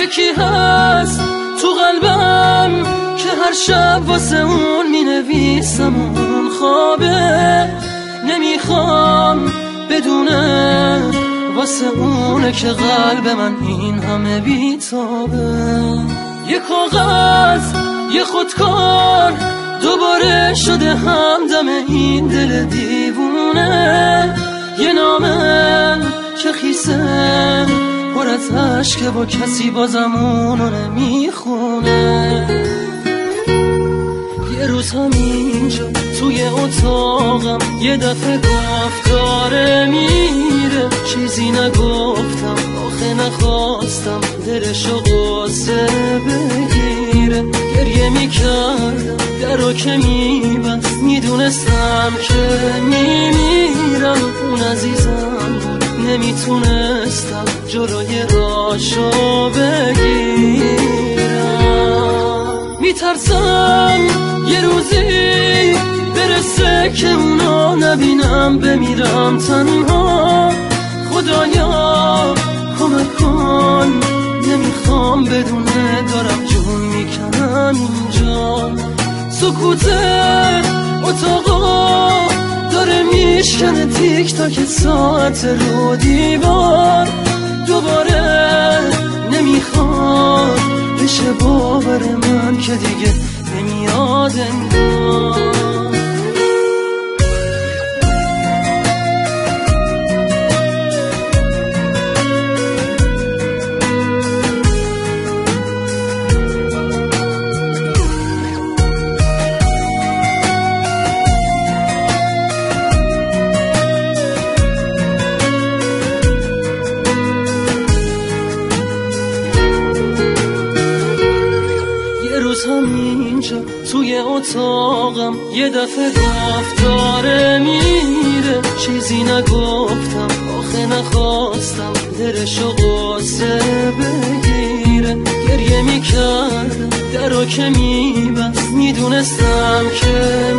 یکی هست تو قلبم که هر شب واسه اون می نویسم اون خوابه، نمیخوام بدونه واسه اونه که قلب من این همه بیتابه. یه کاغذ یه خودکار دوباره شده همدم این دل دیوونه، یه نامه که خیسه پر از عشقه و کسی بازم اونو نمیخونه. یه روز همینجا توی اتاقم یه دفعه گفت داره میره، چیزی نگفتم آخه نخواستم دلشو قصه بگیره. گریه میکردم درو که میبست، میدونستم که میمیرم. اون عزیزم بود نمیتونستم جلوی راشو بگیرم. میترسم یه روزی برسه که اونو نبینم، بمیرم تنها. خدایا کمک کن، نمیخوام بدونه دارم جون میکنم اینجا. سکوت اتاقا داره میشکنه تیک تاک ساعت رو دیوار. دوباره نمیخواد بشه باور من که دیگه نمیاد انگار. همینجا توی اتاقم یه دفعه گفت داره میره، چیزی نگفتم آخه نخواستم دلشو قصه بگیره. گریه میکردم درو که میبست، میدونستم که